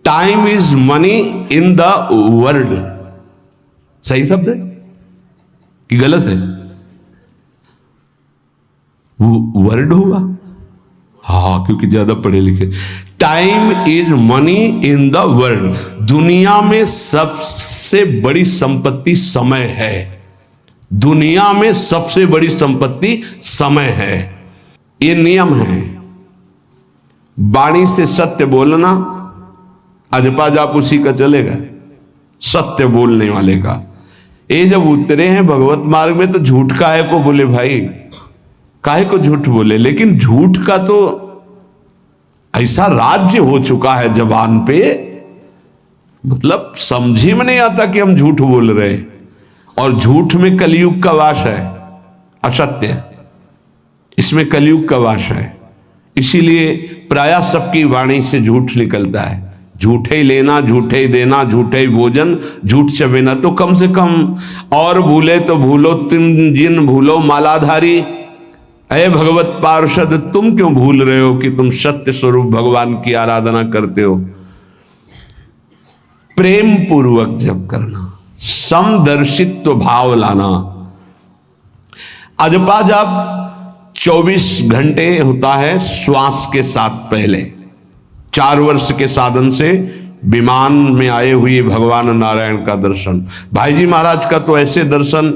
Time is money in the world. सही शब्द है कि गलत है? वर्ड होगा, हाँ, क्योंकि ज्यादा पढ़े लिखे। Time is money in the world. दुनिया में सबसे बड़ी संपत्ति समय है। दुनिया में सबसे बड़ी संपत्ति समय है। ये नियम है। वाणी से सत्य बोलना, अजपा जाप उसी का चलेगा, सत्य बोलने वाले का। ये जब उतरे हैं भगवत मार्ग में तो झूठ काहे को बोले भाई, काहे को झूठ बोले? लेकिन झूठ का तो ऐसा राज्य हो चुका है जबान पे, मतलब समझ ही में नहीं आता कि हम झूठ बोल रहे हैं। और झूठ में कलयुग का वास है, असत्य, इसमें कलयुग का वास है। इसीलिए प्रायः सबकी वाणी से झूठ निकलता है। झूठे ही लेना, झूठे ही देना, झूठे ही भोजन, झूठ चबेना। तो कम से कम और भूले तो भूलो तुम जिन भूलो मालाधारी। अरे भगवत पार्षद, तुम क्यों भूल रहे हो कि तुम सत्य स्वरूप भगवान की आराधना करते हो? प्रेम पूर्वक जप करना, समदर्शित्व भाव लाना। अजपा जाप 24 घंटे होता है श्वास के साथ। पहले 4 वर्ष के साधन से विमान में आए हुए भगवान नारायण का दर्शन। भाई जी महाराज का तो ऐसे दर्शन,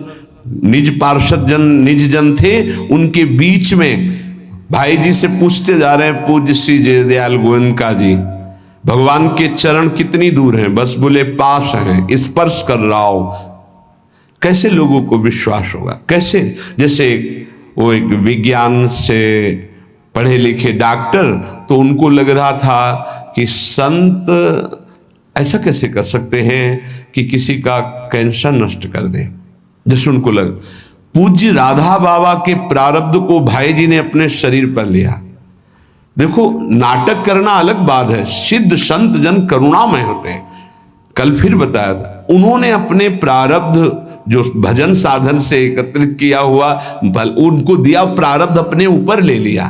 निज पार्षद जन, निज जन थे, उनके बीच में भाई जी से पूछते जा रहे हैं, पूज्य श्री जयदयाल गोयनका जी, भगवान के चरण कितनी दूर हैं? बस बोले पास हैं, स्पर्श कर रहा हो। कैसे लोगों को विश्वास होगा? कैसे? जैसे वो एक विज्ञान से पढ़े लिखे डॉक्टर, तो उनको लग रहा था कि संत ऐसा कैसे कर सकते हैं कि किसी का कैंसर नष्ट कर दे। जैसे उनको लग, पूज्य राधा बाबा के प्रारब्ध को भाई जी ने अपने शरीर पर लिया। देखो, नाटक करना अलग बात है, सिद्ध संत जन करुणामय होते हैं। कल फिर बताया था, उन्होंने अपने प्रारब्ध जो भजन साधन से एकत्रित किया हुआ बल उनको दिया, प्रारब्ध अपने ऊपर ले लिया,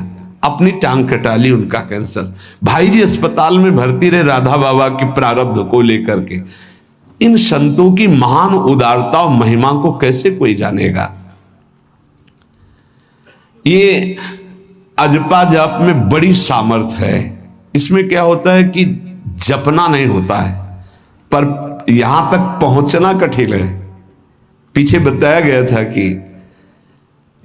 अपनी टांग कटा ली उनका कैंसर। भाई जी अस्पताल में भर्ती रहे राधा बाबा के प्रारब्ध को लेकर के। इन संतों की महान उदारता और महिमा को कैसे कोई जानेगा? ये अजपा जाप में बड़ी सामर्थ्य है। इसमें क्या होता है कि जपना नहीं होता है, पर यहां तक पहुंचना कठिन है। पीछे बताया गया था कि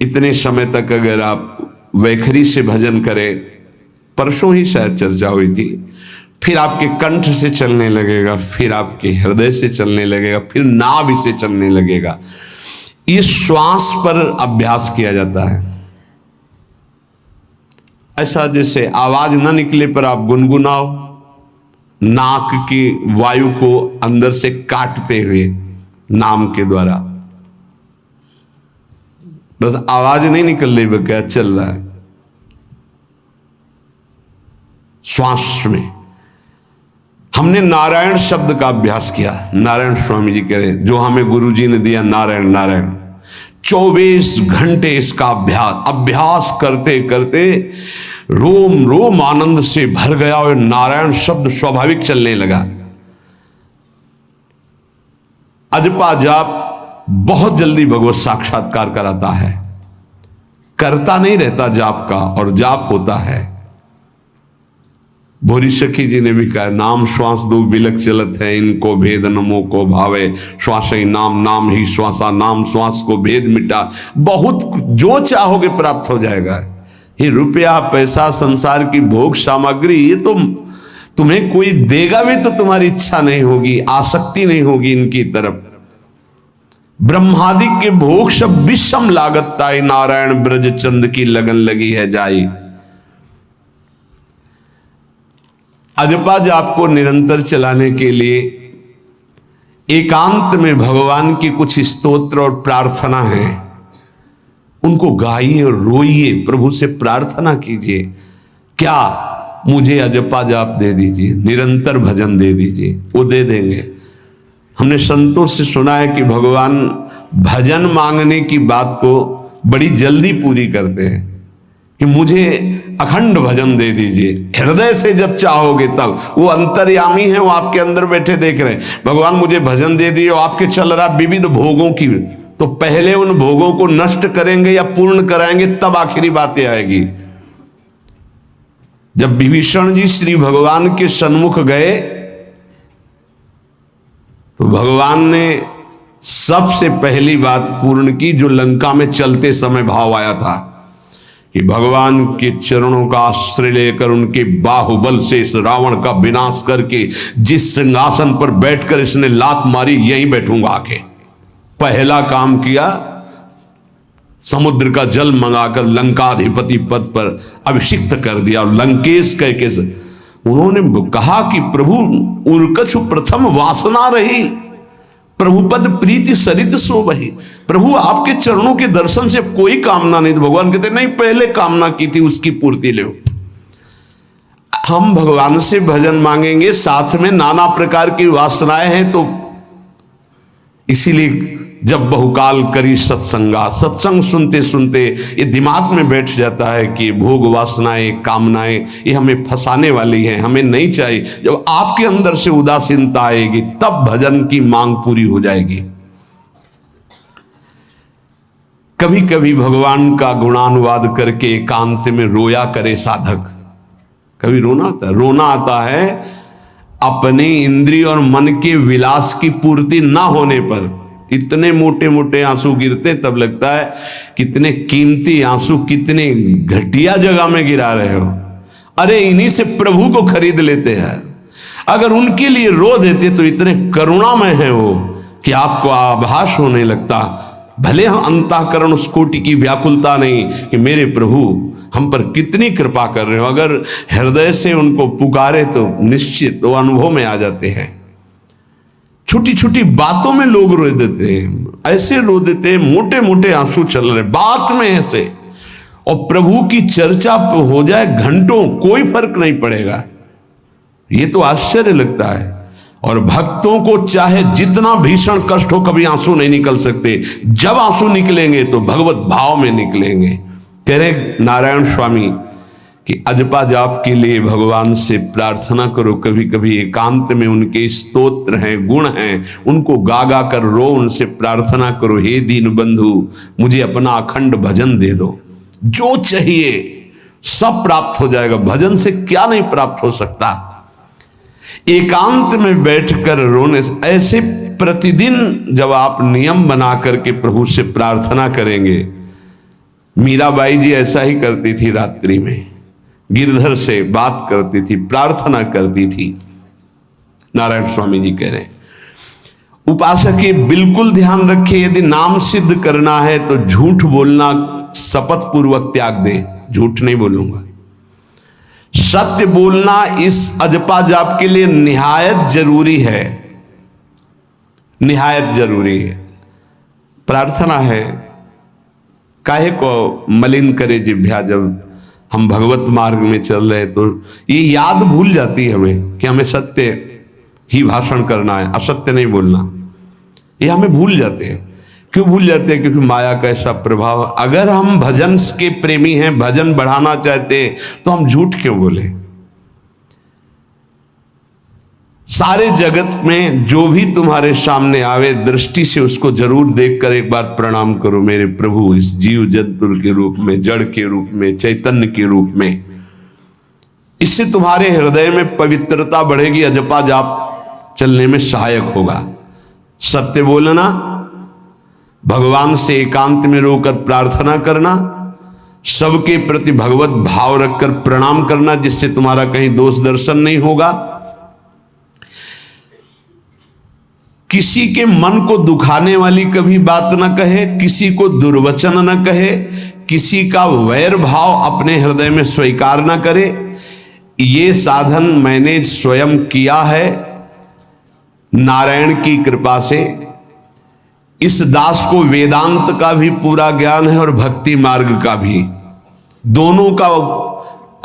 इतने समय तक अगर आप वैखरी से भजन करें, परसों ही शायद चर्चा हुई थी, फिर आपके कंठ से चलने लगेगा, फिर आपके हृदय से चलने लगेगा, फिर नाभि से चलने लगेगा। ये श्वास पर अभ्यास किया जाता है। ऐसा जैसे आवाज ना निकले पर आप गुनगुनाओ, नाक की वायु को अंदर से काटते हुए नाम के द्वारा, बस आवाज नहीं निकल रही, क्या चल रहा है श्वास में। हमने नारायण शब्द का अभ्यास किया। नारायण स्वामी जी कह रहे, जो हमें गुरुजी ने दिया, नारायण नारायण। 24 घंटे इसका अभ्यास करते करते रोम रोम आनंद से भर गया और नारायण शब्द स्वाभाविक चलने लगा। अजपा जाप बहुत जल्दी भगवत साक्षात्कार कराता है। करता नहीं रहता जाप का, और जाप होता है। भोरी सखी जी ने भी कहा, नाम श्वास दो बिलक चलत है, इनको भेद नमो को भावे, श्वास ही नाम, नाम ही श्वासा, नाम श्वास को भेद मिटा। बहुत जो चाहोगे प्राप्त हो जाएगा। ये रुपया पैसा संसार की भोग सामग्री, ये तो तुम्हें कोई देगा भी तो तुम्हारी इच्छा नहीं होगी, आसक्ति नहीं होगी इनकी तरफ। ब्रह्मादि के भोग सब विषम लागत ताई, नारायण ब्रज चंद की लगन लगी है जाई। अजपा जाप को निरंतर चलाने के लिए एकांत में भगवान की कुछ स्तोत्र और प्रार्थना है, उनको गाइए और रोइए, प्रभु से प्रार्थना कीजिए। क्या मुझे अजपा जाप दे दीजिए, निरंतर भजन दे दीजिए, वो दे देंगे। हमने संतों से सुना है कि भगवान भजन मांगने की बात को बड़ी जल्दी पूरी करते हैं, कि मुझे अखंड भजन दे दीजिए, हृदय से जब चाहोगे तब। वो अंतर्यामी है, वो आपके अंदर बैठे देख रहे हैं, भगवान मुझे भजन दे दिए, आपके चल रहा विविध भोगों की, तो पहले उन भोगों को नष्ट करेंगे या पूर्ण कराएंगे, तब आखिरी बातें आएगी। जब विभीषण जी श्री भगवान के सन्मुख गए तो भगवान ने सबसे पहली बात पूर्ण की, जो लंका में चलते समय भाव आया था कि भगवान के चरणों का आश्रय लेकर उनके बाहुबल से इस रावण का विनाश करके जिस सिंहासन पर बैठकर इसने लात मारी, यहीं बैठूंगा आके। पहला काम किया, समुद्र का जल मंगाकर लंकाधिपति पद पर अभिषिक्त कर दिया। और लंकेश कह के उन्होंने कहा कि प्रभु उर्कछु प्रथम वासना रही, प्रभुपद प्रीति सरित सो बही। प्रभु आपके चरणों के दर्शन से कोई कामना नहीं। तो भगवान कहते नहीं, पहले कामना की थी उसकी पूर्ति ले। हम भगवान से भजन मांगेंगे, साथ में नाना प्रकार की वासनाएं हैं, तो इसीलिए जब बहुकाल करी सत्संगा, सत्संग सुनते सुनते ये दिमाग में बैठ जाता है कि भोग वासनाएं कामनाएं ये हमें फंसाने वाली हैं, हमें नहीं चाहिए। जब आपके अंदर से उदासीनता आएगी तब भजन की मांग पूरी हो जाएगी। कभी कभी भगवान का गुणानुवाद करके एकांत में रोया करे साधक। कभी रोना आता है अपने इंद्रिय और मन के विलास की पूर्ति ना होने पर। इतने मोटे मोटे आंसू गिरते, तब लगता है कितने कीमती आंसू कितने घटिया जगह में गिरा रहे हो। अरे इन्हीं से प्रभु को खरीद लेते हैं। अगर उनके लिए रो देते तो इतने करुणामय है वो कि आपको आभास होने लगता। भले हम अंतःकरण उस कोटि की व्याकुलता नहीं कि मेरे प्रभु हम पर कितनी कृपा कर रहे हो, अगर हृदय से उनको पुकारे तो निश्चित वो अनुभव में आ जाते हैं। छोटी छोटी बातों में लोग रो देते हैं, ऐसे रो देते हैं, मोटे मोटे आंसू चल रहे बात में ऐसे, और प्रभु की चर्चा हो जाए घंटों, कोई फर्क नहीं पड़ेगा। ये तो आश्चर्य लगता है। और भक्तों को चाहे जितना भीषण कष्ट हो, कभी आंसू नहीं निकल सकते। जब आंसू निकलेंगे तो भगवत भाव में निकलेंगे। कह रहे नारायण स्वामी कि अजपा जाप के लिए भगवान से प्रार्थना करो। कभी कभी एकांत में उनके स्तोत्र हैं, गुण हैं, उनको गा गा कर रो, उनसे प्रार्थना करो, हे दीन बंधु मुझे अपना अखंड भजन दे दो, जो चाहिए सब प्राप्त हो जाएगा। भजन से क्या नहीं प्राप्त हो सकता। एकांत में बैठकर रोने से, ऐसे प्रतिदिन जब आप नियम बना करके प्रभु से प्रार्थना करेंगे। मीराबाई जी ऐसा ही करती थी, रात्रि में गिरधर से बात करती थी, प्रार्थना करती थी। नारायण स्वामी जी कह रहे हैं उपासक ये बिल्कुल ध्यान रखे, यदि नाम सिद्ध करना है तो झूठ बोलना शपथ पूर्वक त्याग दे। झूठ नहीं बोलूंगा, सत्य बोलना इस अजपा जाप के लिए निहायत जरूरी है, निहायत जरूरी है। प्रार्थना है, काहे को मलिन करे जिह्वा। जब हम भगवत मार्ग में चल रहे तो ये याद भूल जाती है हमें कि हमें सत्य ही भाषण करना है, असत्य नहीं बोलना। ये हमें भूल जाते हैं। क्यों भूल जाते हैं? क्योंकि माया का ऐसा प्रभाव। अगर हम भजन के प्रेमी हैं, भजन बढ़ाना चाहते हैं, तो हम झूठ क्यों बोले? सारे जगत में जो भी तुम्हारे सामने आवे, दृष्टि से उसको जरूर देखकर एक बार प्रणाम करो, मेरे प्रभु इस जीव जंतु के रूप में, जड़ के रूप में, चैतन्य के रूप में। इससे तुम्हारे हृदय में पवित्रता बढ़ेगी, अजपा जाप चलने में सहायक होगा। सत्य बोलना, भगवान से एकांत में रोकर प्रार्थना करना, सबके प्रति भगवत भाव रखकर प्रणाम करना, जिससे तुम्हारा कहीं दोष दर्शन नहीं होगा। किसी के मन को दुखाने वाली कभी बात न कहे, किसी को दुर्वचन न कहे, किसी का वैर भाव अपने हृदय में स्वीकार न करे। ये साधन मैंने स्वयं किया है नारायण की कृपा से। इस दास को वेदांत का भी पूरा ज्ञान है और भक्ति मार्ग का भी, दोनों का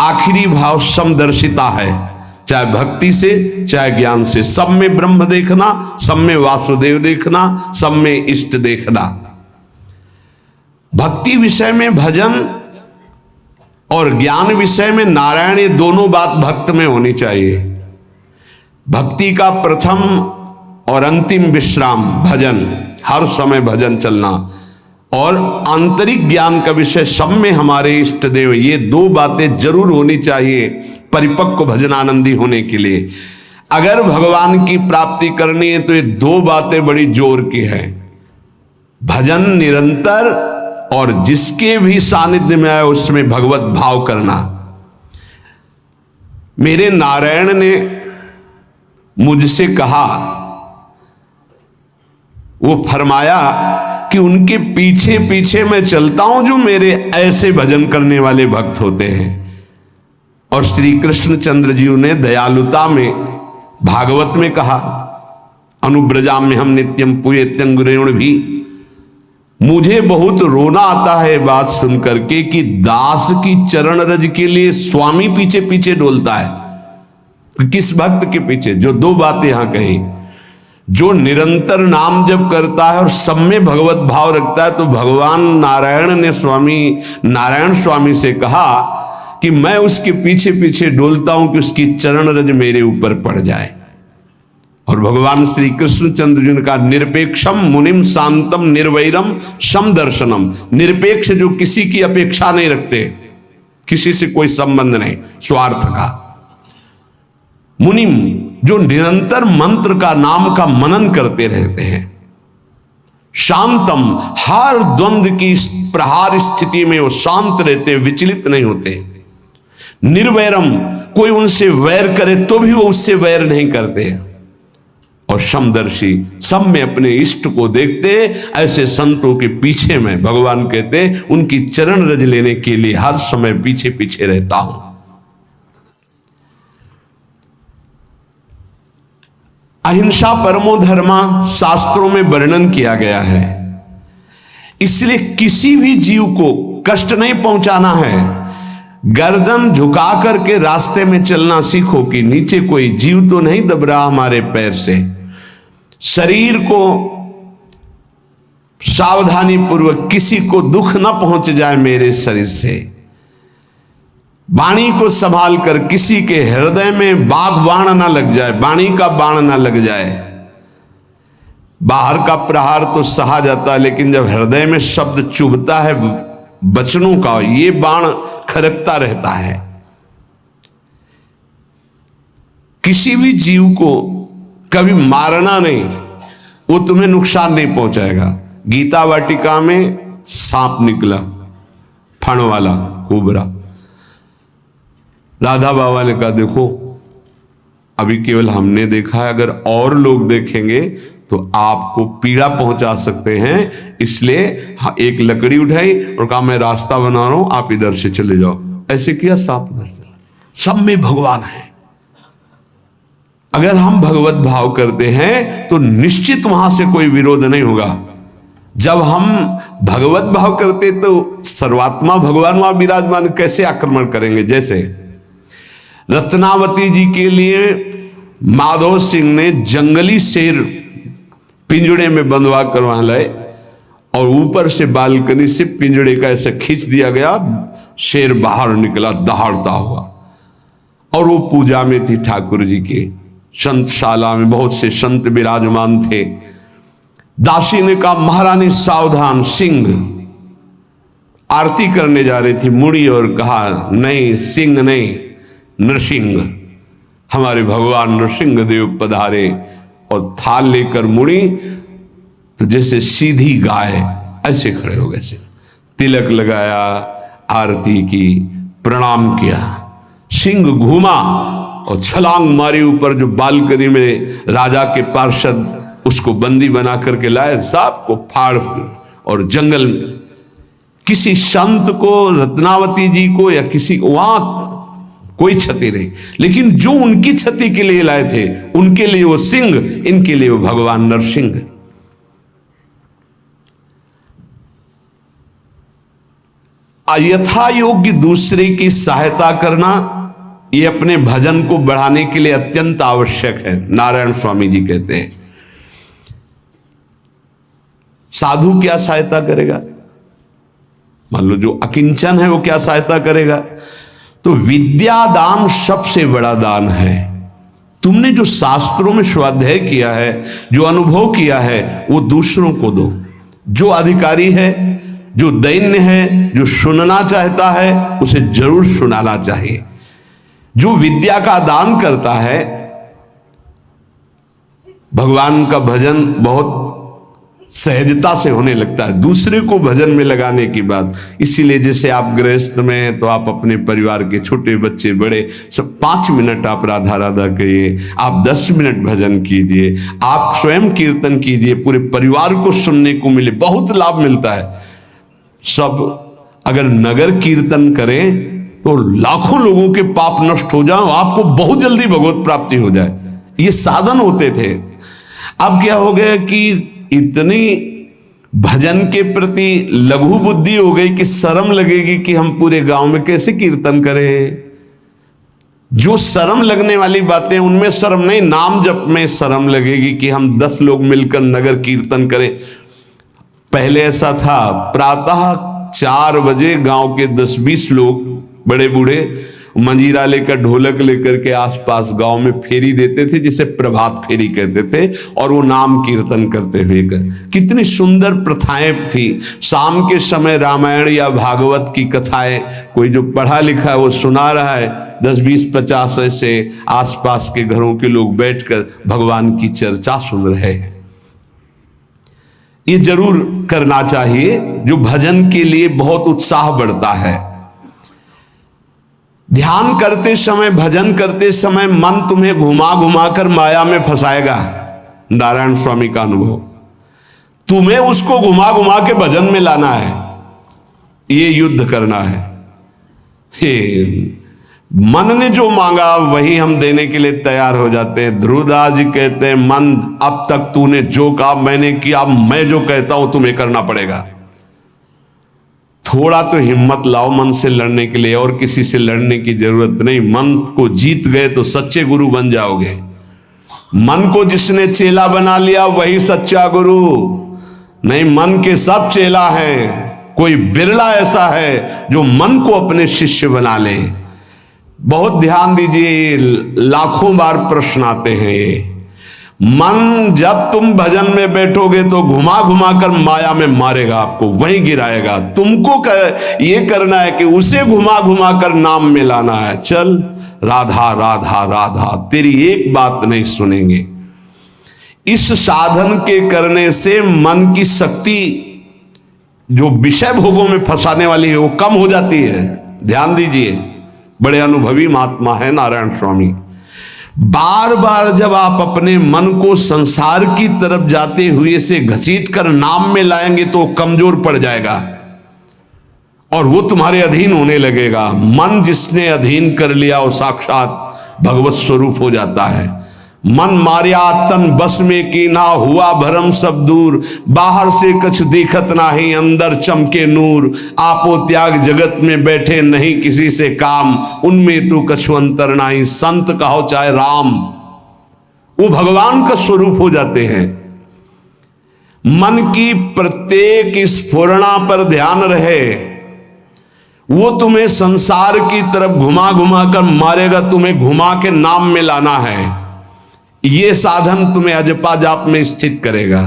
आखिरी भाव समदर्शिता है, चाहे भक्ति से चाहे ज्ञान से। सब में ब्रह्म देखना, सब में वासुदेव देखना, सब में इष्ट देखना। भक्ति विषय में भजन और ज्ञान विषय में नारायण, ये दोनों बात भक्त में होनी चाहिए। भक्ति का प्रथम और अंतिम विश्राम भजन, हर समय भजन चलना, और आंतरिक ज्ञान का विषय सब में हमारे इष्ट देव, ये दो बातें जरूर होनी चाहिए परिपक्व भजनानंदी होने के लिए। अगर भगवान की प्राप्ति करनी है तो ये दो बातें बड़ी जोर की है, भजन निरंतर और जिसके भी सानिध्य में आए उसमें भगवत भाव करना। मेरे नारायण ने मुझसे कहा, वो फरमाया कि उनके पीछे पीछे मैं चलता हूं जो मेरे ऐसे भजन करने वाले भक्त होते हैं। और श्री कृष्ण चंद्र जी ने दयालुता में भागवत में कहा, अनुब्रजाम में हम नित्यम पुयत्यं गुरेण भी। मुझे बहुत रोना आता है बात सुनकर के कि दास की चरण रज के लिए स्वामी पीछे पीछे डोलता है। किस भक्त के पीछे? जो दो बातें यहां कही, जो निरंतर नाम जप करता है और सब में भगवत भाव रखता है। तो भगवान नारायण ने नारायण स्वामी से कहा कि मैं उसके पीछे पीछे डोलता हूं कि उसकी चरण रज मेरे ऊपर पड़ जाए। और भगवान श्री कृष्ण चंद्र जी ने कहा, निरपेक्षम मुनिम शांतम निर्वैरम सम दर्शनम। निरपेक्ष जो किसी की अपेक्षा नहीं रखते, किसी से कोई संबंध नहीं स्वार्थ का। मुनिम जो निरंतर मंत्र का नाम का मनन करते रहते हैं। शांतम हर द्वंद्व की प्रहार स्थिति में वो शांत रहते, विचलित नहीं होते। निर्वैरम कोई उनसे वैर करे तो भी वो उससे वैर नहीं करते। और समदर्शी सब में अपने इष्ट को देखते। ऐसे संतों के पीछे में भगवान कहते उनकी चरण रज लेने के लिए हर समय पीछे पीछे रहता हूं। अहिंसा परमो धर्मा शास्त्रों में वर्णन किया गया है। इसलिए किसी भी जीव को कष्ट नहीं पहुंचाना है। गर्दन झुका करके रास्ते में चलना सीखो कि नीचे कोई जीव तो नहीं दब रहा हमारे पैर से। शरीर को सावधानी पूर्वक, किसी को दुख ना पहुंच जाए मेरे शरीर से। वाणी को संभाल कर, किसी के हृदय में बाग बाण ना लग जाए, वाणी का बाण ना लग जाए। बाहर का प्रहार तो सहा जाता है, लेकिन जब हृदय में शब्द चुभता है वचनों का, ये बाण खरकता रहता है। किसी भी जीव को कभी मारना नहीं, वो तुम्हें नुकसान नहीं पहुंचाएगा। गीता वाटिका में सांप निकला, फण वाला कोबरा। राधा बाबा ने कहा, देखो अभी केवल हमने देखा है, अगर और लोग देखेंगे तो आपको पीड़ा पहुंचा सकते हैं। इसलिए एक लकड़ी उठाई और कहा, मैं रास्ता बना रहा हूं, आप इधर से चले जाओ। ऐसे किया, सांप उधर चला। सब में भगवान है। अगर हम भगवत भाव करते हैं तो निश्चित वहां से कोई विरोध नहीं होगा। जब हम भगवत भाव करते तो सर्वात्मा भगवान वहां विराजमान, कैसे आक्रमण करेंगे? जैसे रत्नावती जी के लिए माधव सिंह ने जंगली शेर पिंजड़े में बंधवा कर वहां लाए और ऊपर से बालकनी से पिंजड़े का ऐसे खींच दिया गया। शेर बाहर निकला दहाड़ता हुआ, और वो पूजा में थी ठाकुर जी के। संतशाला में बहुत से संत विराजमान थे। दासी ने कहा, महारानी सावधान, सिंह आरती करने जा रही थी, मुड़ी और कहा, नहीं सिंह नहीं, नृसिंह, हमारे भगवान नृसिंह देव पधारे। और थाल लेकर मुड़ी तो जैसे सीधी गाय ऐसे खड़े हो गए। तिलक लगाया, आरती की, प्रणाम किया। सिंह घूमा और छलांग मारी ऊपर, जो बालकनी में राजा के पार्षद उसको बंदी बना करके लाए, सांप को फाड़ और जंगल में। किसी संत को, रत्नावती जी को या किसी को वहां कोई क्षति नहीं, लेकिन जो उनकी क्षति के लिए लाए थे उनके लिए वो सिंह, इनके लिए वो भगवान नरसिंह। यथा योग्य दूसरे की सहायता करना, ये अपने भजन को बढ़ाने के लिए अत्यंत आवश्यक है। नारायण स्वामी जी कहते हैं, साधु क्या सहायता करेगा? मान लो जो अकिंचन है वो क्या सहायता करेगा? तो विद्या दान सबसे बड़ा दान है। तुमने जो शास्त्रों में स्वाध्याय किया है, जो अनुभव किया है, वो दूसरों को दो। जो अधिकारी है, जो दैन्य है, जो सुनना चाहता है, उसे जरूर सुनाना चाहिए। जो विद्या का दान करता है, भगवान का भजन बहुत सहजता से होने लगता है, दूसरे को भजन में लगाने की बात। इसीलिए जैसे आप गृहस्थ में हैं तो आप अपने परिवार के छोटे बच्चे बड़े सब 5 मिनट आप राधा राधा कहिए, आप 10 मिनट भजन कीजिए, आप स्वयं कीर्तन कीजिए, पूरे परिवार को सुनने को मिले, बहुत लाभ मिलता है। सब अगर नगर कीर्तन करें तो लाखों लोगों के पाप नष्ट हो जाए, आपको बहुत जल्दी भगवत प्राप्ति हो जाए। ये साधन होते थे। अब क्या हो गया कि इतनी भजन के प्रति लघु बुद्धि हो गई कि शर्म लगेगी कि हम पूरे गांव में कैसे कीर्तन करें। जो शर्म लगने वाली बातें उनमें शर्म नहीं, नाम जप में शर्म लगेगी कि हम 10 लोग मिलकर नगर कीर्तन करें। पहले ऐसा था, प्रातः 4 बजे गांव के 10-20 लोग बड़े बूढ़े मंजीरा लेकर, ढोलक लेकर के आसपास गांव में फेरी देते थे, जिसे प्रभात फेरी कहते थे, और वो नाम कीर्तन करते हुए कितनी सुंदर प्रथाएं थी। शाम के समय रामायण या भागवत की कथाएं कोई जो पढ़ा लिखा है वो सुना रहा है, 10-20-50 ऐसे आसपास के घरों के लोग बैठकर भगवान की चर्चा सुन रहे हैं। ये जरूर करना चाहिए, जो भजन के लिए बहुत उत्साह बढ़ता है। ध्यान करते समय, भजन करते समय मन तुम्हें घुमा घुमा कर माया में फंसाएगा। नारायण स्वामी का अनुभव, तुम्हें उसको घुमा घुमा के भजन में लाना है, ये युद्ध करना है। मन ने जो मांगा वही हम देने के लिए तैयार हो जाते हैं। ध्रुवदास जी कहते हैं, मन अब तक तूने जो कहा मैंने किया, मैं जो कहता हूं तुम्हें करना पड़ेगा। थोड़ा तो हिम्मत लाओ मन से लड़ने के लिए, और किसी से लड़ने की जरूरत नहीं। मन को जीत गए तो सच्चे गुरु बन जाओगे। मन को जिसने चेला बना लिया वही सच्चा गुरु नहीं। मन के सब चेला हैं, कोई बिरला ऐसा है जो मन को अपने शिष्य बना ले। बहुत ध्यान दीजिए, लाखों बार प्रश्न आते हैं ये। मन जब तुम भजन में बैठोगे तो घुमा घुमा कर माया में मारेगा, आपको वहीं गिराएगा। तुमको ये करना है कि उसे घुमा घुमा कर नाम में लाना है। चल राधा राधा राधा, तेरी एक बात नहीं सुनेंगे। इस साधन के करने से मन की शक्ति जो विषय भोगों में फंसाने वाली है वो कम हो जाती है। ध्यान दीजिए, बड़े अनुभवी महात्मा है नारायण स्वामी। बार बार जब आप अपने मन को संसार की तरफ जाते हुए से घसीट कर नाम में लाएंगे तो कमजोर पड़ जाएगा और वो तुम्हारे अधीन होने लगेगा। मन जिसने अधीन कर लिया वो साक्षात भगवत स्वरूप हो जाता है। मन मारिया तन बस में की ना, हुआ भरम सब दूर, बाहर से कछ देखत नाही, अंदर चमके नूर। आपो त्याग जगत में बैठे नहीं किसी से काम, उनमें तो कछु अंतर नाही, संत कहो चाहे राम। वो भगवान का स्वरूप हो जाते हैं। मन की प्रत्येक स्फुरणा पर ध्यान रहे, वो तुम्हें संसार की तरफ घुमा घुमा कर मारेगा, तुम्हें घुमा के नाम में लाना है। ये साधन तुम्हें अजपा जाप में स्थित करेगा।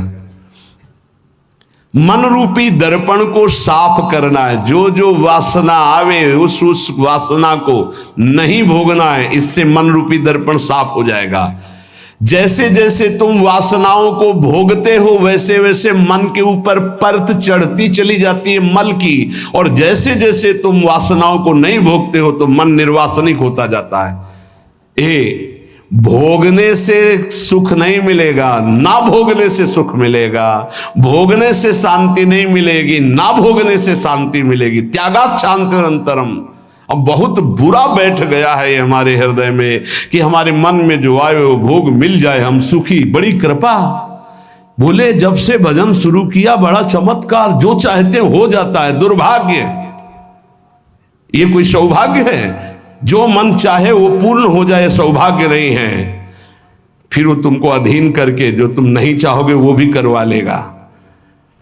मन रूपी दर्पण को साफ करना है। जो जो वासना आवे उस वासना को नहीं भोगना है, इससे मन रूपी दर्पण साफ हो जाएगा। जैसे जैसे तुम वासनाओं को भोगते हो वैसे वैसे मन के ऊपर परत चढ़ती चली जाती है मल की, और जैसे जैसे तुम वासनाओं को नहीं भोगते हो तो मन निर्वासनिक होता जाता है। भोगने से सुख नहीं मिलेगा, ना भोगने से सुख मिलेगा। भोगने से शांति नहीं मिलेगी, ना भोगने से शांति मिलेगी। त्यागात् शांतिरंतरम। अब बहुत बुरा बैठ गया है हमारे हृदय में कि हमारे मन में जो आए वो भोग मिल जाए, हम सुखी। बड़ी कृपा। बोले जब से भजन शुरू किया बड़ा चमत्कार, जो चाहते हो जाता है। दुर्भाग्य, ये कोई सौभाग्य है? जो मन चाहे वो पूर्ण हो जाए, सौभाग्य नहीं है। फिर वो तुमको अधीन करके जो तुम नहीं चाहोगे वो भी करवा लेगा।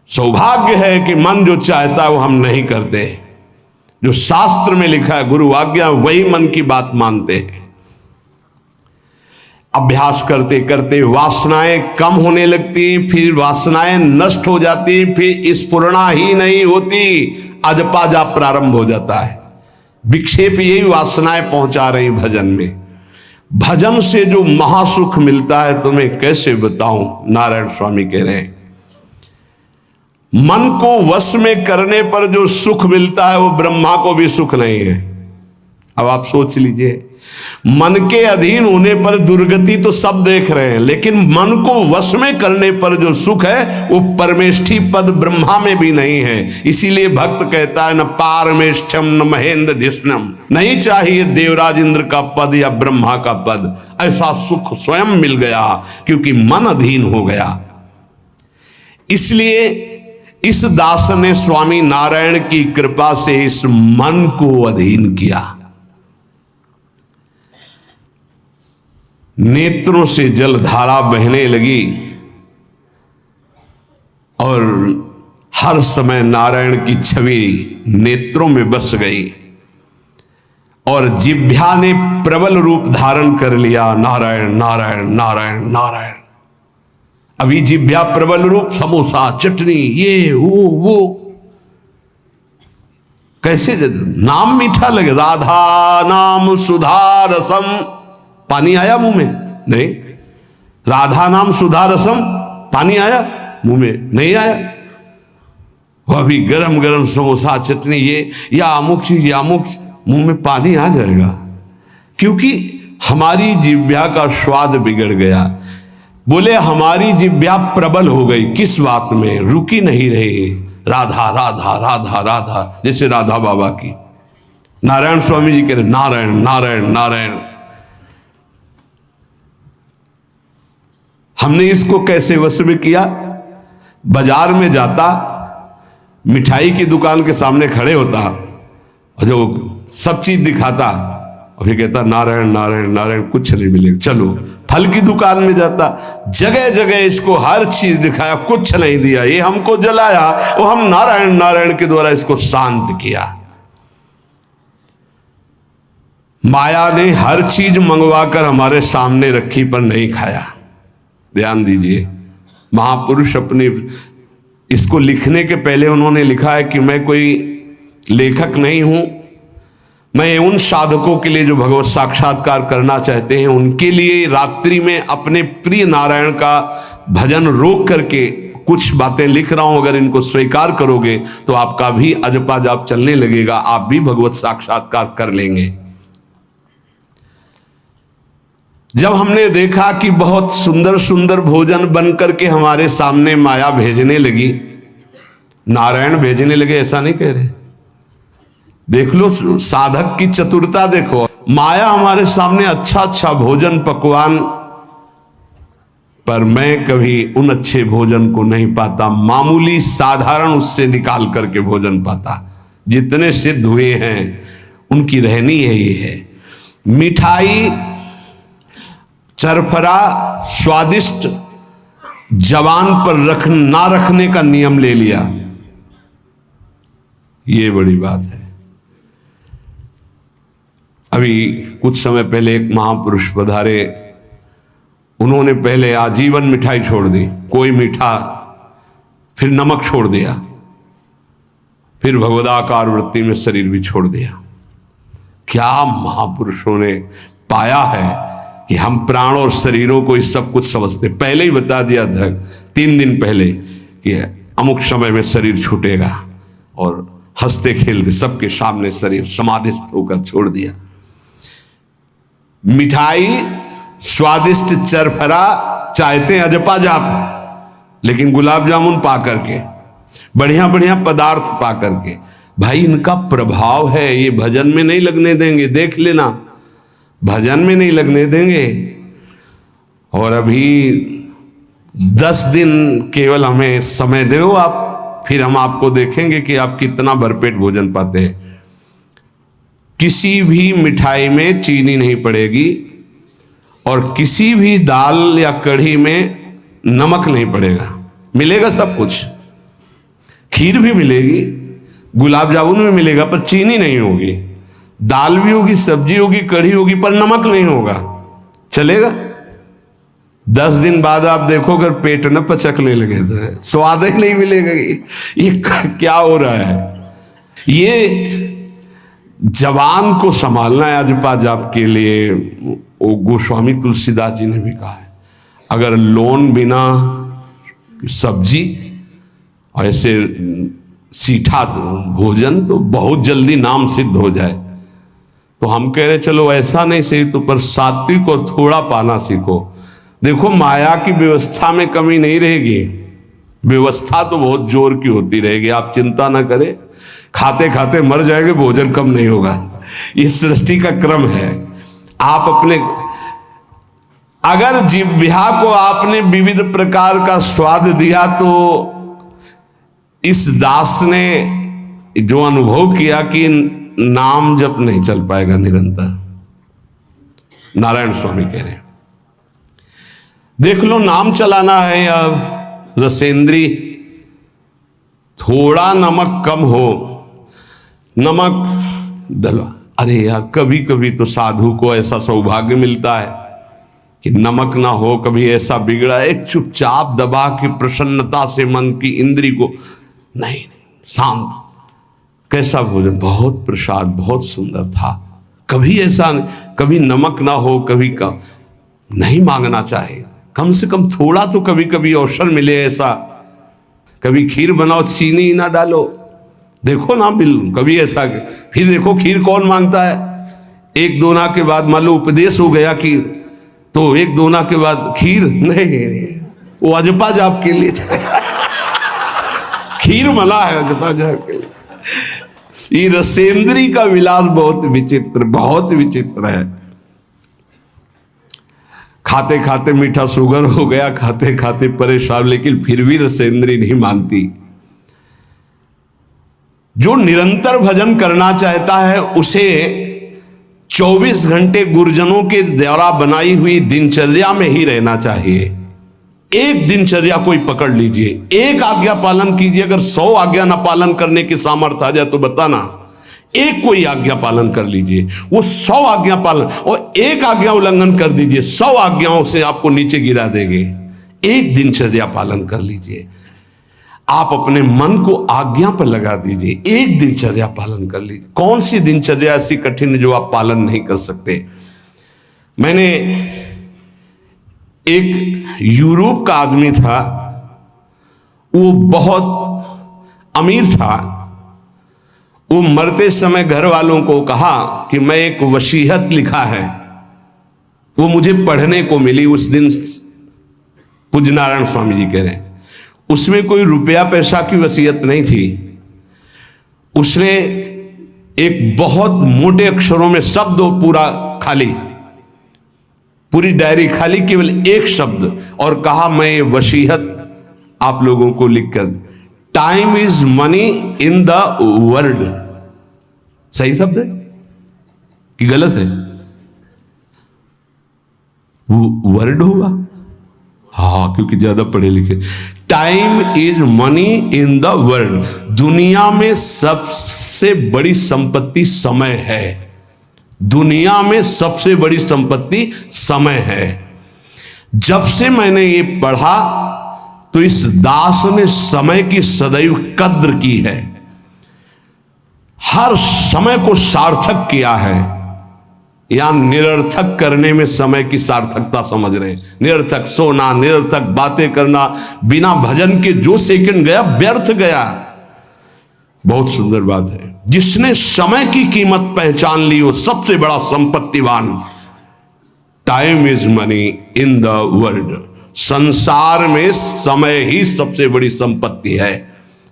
सौभाग्य है कि मन जो चाहता है वो हम नहीं करते। जो शास्त्र में लिखा है, गुरु आज्ञा, वही मन की बात मानते हैं। अभ्यास करते करते वासनाएं कम होने लगती, फिर वासनाएं नष्ट हो जाती, फिर स्फुरणा ही नहीं होती, अजपा प्रारंभ हो जाता है। विक्षेप यही वासनाएं पहुंचा रही भजन में। भजन से जो महासुख मिलता है तुम्हें कैसे बताऊं, नारायण स्वामी कह रहे हैं। मन को वश में करने पर जो सुख मिलता है वो ब्रह्मा को भी सुख नहीं है। अब आप सोच लीजिए, मन के अधीन होने पर दुर्गति तो सब देख रहे हैं, लेकिन मन को वश में करने पर जो सुख है वो परमेष्ठी पद ब्रह्मा में भी नहीं है। इसीलिए भक्त कहता है, न पारमेष्ठ्यम न महेंद्र धिष्णम, नहीं चाहिए देवराज इंद्र का पद या ब्रह्मा का पद। ऐसा सुख स्वयं मिल गया क्योंकि मन अधीन हो गया। इसलिए इस दास ने स्वामी नारायण की कृपा से इस मन को अधीन किया। नेत्रों से जलधारा बहने लगी और हर समय नारायण की छवि नेत्रों में बस गई और जिह्वा ने प्रबल रूप धारण कर लिया, नारायण नारायण नारायण नारायण। अभी जिह्वा प्रबल रूप, समोसा चटनी ये वो कैसे नाम मीठा लगे। राधा नाम सुधा रसम, पानी आया मुंह में? नहीं। राधा नाम सुधा रसम, पानी आया मुंह में? नहीं आया। वह भी गरम गरम समोसा चटनी ये या अमुक चीज या अमुक, मुंह में पानी आ जाएगा क्योंकि हमारी जिह्वा का स्वाद बिगड़ गया। बोले हमारी जिह्वा प्रबल हो गई, किस बात में? रुकी नहीं रही, राधा राधा राधा राधा, जैसे राधा बाबा की। नारायण स्वामी जी कह रहे नारायण नारायण नारायण। हमने इसको कैसे वश में किया? बाजार में जाता, मिठाई की दुकान के सामने खड़े होता और जो सब चीज दिखाता और फिर कहता नारायण नारायण नारायण, कुछ नहीं मिलेगा। चलो फल की दुकान में जाता, जगह जगह इसको हर चीज दिखाया, कुछ नहीं दिया, ये हमको जलाया, वो हम नारायण नारायण के द्वारा इसको शांत किया। माया ने हर चीज मंगवाकर हमारे सामने रखी पर नहीं खाया। ध्यान दीजिए, महापुरुष अपने इसको लिखने के पहले उन्होंने लिखा है कि मैं कोई लेखक नहीं हूं, मैं उन साधकों के लिए जो भगवत साक्षात्कार करना चाहते हैं उनके लिए रात्रि में अपने प्रिय नारायण का भजन रोक करके कुछ बातें लिख रहा हूं। अगर इनको स्वीकार करोगे तो आपका भी अजपा जाप चलने लगेगा, आप भी भगवत साक्षात्कार कर लेंगे। जब हमने देखा कि बहुत सुंदर सुंदर भोजन बन करके हमारे सामने माया भेजने लगी, नारायण भेजने लगे, ऐसा नहीं कह रहे, देख लो साधक की चतुरता देखो। माया हमारे सामने अच्छा अच्छा भोजन पकवान, पर मैं कभी उन अच्छे भोजन को नहीं पाता, मामूली साधारण उससे निकाल करके भोजन पाता। जितने सिद्ध हुए हैं उनकी रहनी है ये है। मिठाई चरफरा स्वादिष्ट जवान पर ना रखने का नियम ले लिया, ये बड़ी बात है। अभी कुछ समय पहले एक महापुरुष पधारे, उन्होंने पहले आजीवन मिठाई छोड़ दी, कोई मीठा, फिर नमक छोड़ दिया, फिर भगवदाकार वृत्ति में शरीर भी छोड़ दिया। क्या महापुरुषों ने पाया है कि हम प्राण और शरीरों को इस सब कुछ समझते। पहले ही बता दिया था 3 दिन पहले कि अमुक समय में शरीर छूटेगा, और हंसते खेलते सबके सामने शरीर समाधिस्थ होकर छोड़ दिया। मिठाई स्वादिष्ट चरफरा चाहते हैं अजपा जाप, लेकिन गुलाब जामुन पा करके, बढ़िया बढ़िया पदार्थ पा करके, भाई इनका प्रभाव है, ये भजन में नहीं लगने देंगे, देख लेना, भजन में नहीं लगने देंगे। और अभी 10 दिन केवल हमें समय दो आप, फिर हम आपको देखेंगे कि आप कितना भरपेट भोजन पाते हैं। किसी भी मिठाई में चीनी नहीं पड़ेगी और किसी भी दाल या कढ़ी में नमक नहीं पड़ेगा, मिलेगा सब कुछ। खीर भी मिलेगी, गुलाब जामुन भी मिलेगा पर चीनी नहीं होगी, दाल भी होगी, सब्जी होगी, कढ़ी होगी, पर नमक नहीं होगा, चलेगा? 10 दिन बाद आप देखो अगर पेट न पचकने लगे तो स्वाद ही नहीं मिलेगा। ये क्या हो रहा है? ये जवान को संभालना है अजपा जाप के लिए। वो गोस्वामी तुलसीदास जी ने भी कहा है, अगर लोन बिना सब्जी और ऐसे सीठा भोजन तो बहुत जल्दी नाम सिद्ध हो जाए। तो हम कह रहे चलो ऐसा नहीं सही तो पर सात्विक और थोड़ा पाना सीखो। देखो माया की व्यवस्था में कमी नहीं रहेगी, व्यवस्था तो बहुत जोर की होती रहेगी, आप चिंता ना करें। खाते खाते मर जाएंगे, भोजन कम नहीं होगा, ये सृष्टि का क्रम है। आप अपने अगर जिह्वा को आपने विविध प्रकार का स्वाद दिया तो इस दास ने जो अनुभव किया कि नाम जप नहीं चल पाएगा निरंतर। नारायण स्वामी कह रहे हैं देख लो नाम चलाना है या रसेंद्री, थोड़ा नमक कम हो, नमक डलवा। अरे यार कभी कभी तो साधु को ऐसा सौभाग्य मिलता है कि नमक ना हो, कभी ऐसा बिगड़ा एक चुपचाप दबा के प्रसन्नता से मन की इंद्री को नहीं शांत, कैसा भोजन, बहुत प्रसाद, बहुत सुंदर था। कभी ऐसा नहीं, कभी नमक ना हो, कभी कम नहीं मांगना चाहिए, कम से कम थोड़ा तो कभी कभी अवसर मिले ऐसा। कभी खीर बनाओ चीनी ना डालो, देखो ना बिल कभी ऐसा। फिर देखो खीर कौन मांगता है, एक दोना के बाद मान लो उपदेश हो गया कि तो एक दोना के बाद खीर नहीं, वो अजपा जाप के लिए खीर मना है अजपा जाप के लिए। ये रसेंद्री का विलास बहुत विचित्र, बहुत विचित्र है। खाते खाते मीठा शुगर हो गया, खाते खाते परेशान, लेकिन फिर भी रसेंद्री नहीं मानती। जो निरंतर भजन करना चाहता है उसे 24 घंटे गुरुजनों के द्वारा बनाई हुई दिनचर्या में ही रहना चाहिए। एक दिनचर्या कोई पकड़ लीजिए, एक आज्ञा पालन कीजिए। अगर 100 आज्ञा ना पालन करने की सामर्थ्य आ जाए तो बताना, एक कोई आज्ञा पालन कर लीजिए, वो 100 आज्ञा पालन, और एक आज्ञा उल्लंघन कर दीजिए, 100 आज्ञाओं से आपको नीचे गिरा देंगे। एक दिनचर्या पालन कर लीजिए, आप अपने मन को आज्ञा पर लगा दीजिए, एक दिनचर्या पालन कर लीजिए। कौन सी दिनचर्या ऐसी कठिन है जो आप पालन नहीं कर सकते? मैंने एक यूरोप का आदमी था, वो बहुत अमीर था। वो मरते समय घर वालों को कहा कि मैं एक वसीयत लिखा है, वो मुझे पढ़ने को मिली उस दिन। पूज्य नारायण स्वामी जी कह रहे हैं उसमें कोई रुपया पैसा की वसीयत नहीं थी। उसने एक बहुत मोटे अक्षरों में शब्द पूरा खाली, पूरी डायरी खाली, केवल एक शब्द, और कहा मैं ये वसीयत आप लोगों को लिखकर, time is money in the world. सही शब्द है कि गलत है? वर्ड होगा, हाँ, क्योंकि ज्यादा पढ़े लिखे। Time is money in the world, दुनिया में सबसे बड़ी संपत्ति समय है। दुनिया में सबसे बड़ी संपत्ति समय है। जब से मैंने ये पढ़ा तो इस दास ने समय की सदैव कद्र की है, हर समय को सार्थक किया है। या निरर्थक करने में समय की सार्थकता समझ रहे हैं। निरर्थक सोना, निरर्थक बातें करना, बिना भजन के जो सेकंड गया व्यर्थ गया। बहुत सुंदर बात है, जिसने समय की कीमत पहचान ली वो सबसे बड़ा संपत्तिवान। Time is money in the world, संसार में समय ही सबसे बड़ी संपत्ति है।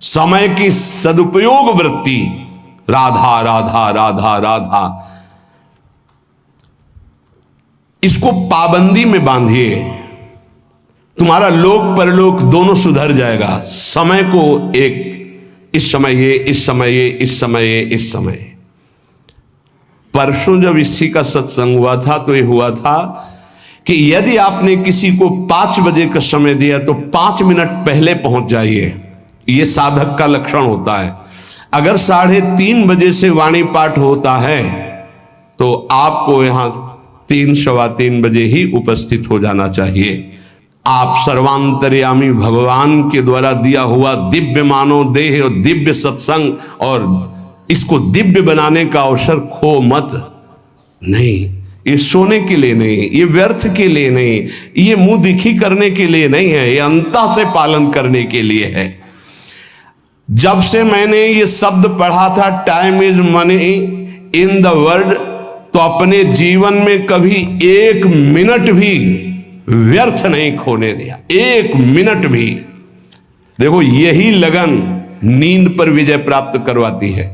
समय की सदुपयोग वृत्ति, राधा राधा राधा राधा, इसको पाबंदी में बांधिए, तुम्हारा लोक परलोक दोनों सुधर जाएगा। समय को एक, इस समय ये, इस समय ये, इस समय ये, इस समय। परसों जब इसी का सत्संग हुआ था तो ये हुआ था कि यदि आपने किसी को 5 बजे का समय दिया तो 5 मिनट पहले पहुंच जाइए। ये साधक का लक्षण होता है। अगर 3:30 बजे से वाणी पाठ होता है तो आपको यहां 3 सवा 3 बजे ही उपस्थित हो जाना चाहिए। आप सर्वांतर्यामी भगवान के द्वारा दिया हुआ दिव्य मानव देह और दिव्य सत्संग और इसको दिव्य बनाने का अवसर खो मत। नहीं, ये सोने के लिए नहीं, ये व्यर्थ के लिए नहीं, ये मुंह दिखी करने के लिए नहीं है, ये अंतः से पालन करने के लिए है। जब से मैंने ये शब्द पढ़ा था time is money in the world, तो अपने जीवन में कभी 1 मिनट भी व्यर्थ नहीं खोने दिया, 1 मिनट भी। देखो, यही लगन नींद पर विजय प्राप्त करवाती है।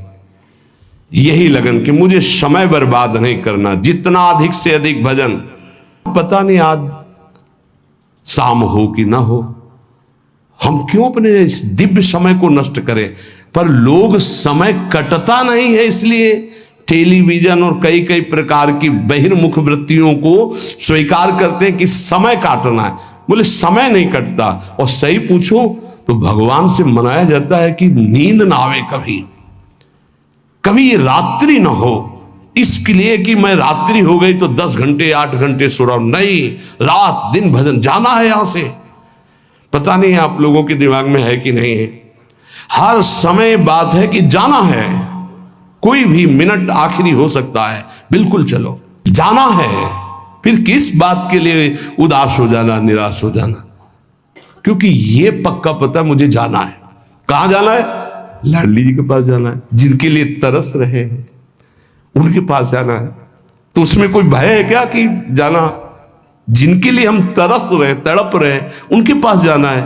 यही लगन कि मुझे समय बर्बाद नहीं करना, जितना अधिक से अधिक भजन। पता नहीं आज शाम हो कि ना हो, हम क्यों अपने इस दिव्य समय को नष्ट करें। पर लोग समय कटता नहीं है, इसलिए टेलीविजन और कई कई प्रकार की बहिर्मुख वृत्तियों को स्वीकार करते हैं कि समय काटना है। बोले समय नहीं कटता। और सही पूछो तो भगवान से मनाया जाता है कि नींद ना आवे, कभी रात्रि ना हो, इसके लिए कि मैं रात्रि हो गई तो 10 घंटे 8 घंटे सो रहा हूं। नहीं, रात दिन भजन, जाना है यहां से। पता नहीं आप लोगों के दिमाग में है कि नहीं है, हर समय बात है कि जाना है। कोई भी मिनट आखिरी हो सकता है, बिल्कुल चलो, जाना है। फिर किस बात के लिए उदास हो जाना, निराश हो जाना, क्योंकि ये पक्का पता मुझे जाना है। कहां जाना है? लाडली जी के पास जाना है, जिनके लिए तरस रहे हैं उनके पास जाना है। तो उसमें कोई भय है क्या कि जाना? जिनके लिए हम तरस रहे, तड़प रहे, उनके पास जाना है।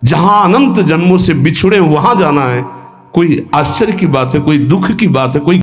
जहां अनंत जन्मों से बिछुड़े वहां जाना है। कोई आश्चर्य की बात है, कोई दुख की बात है, कोई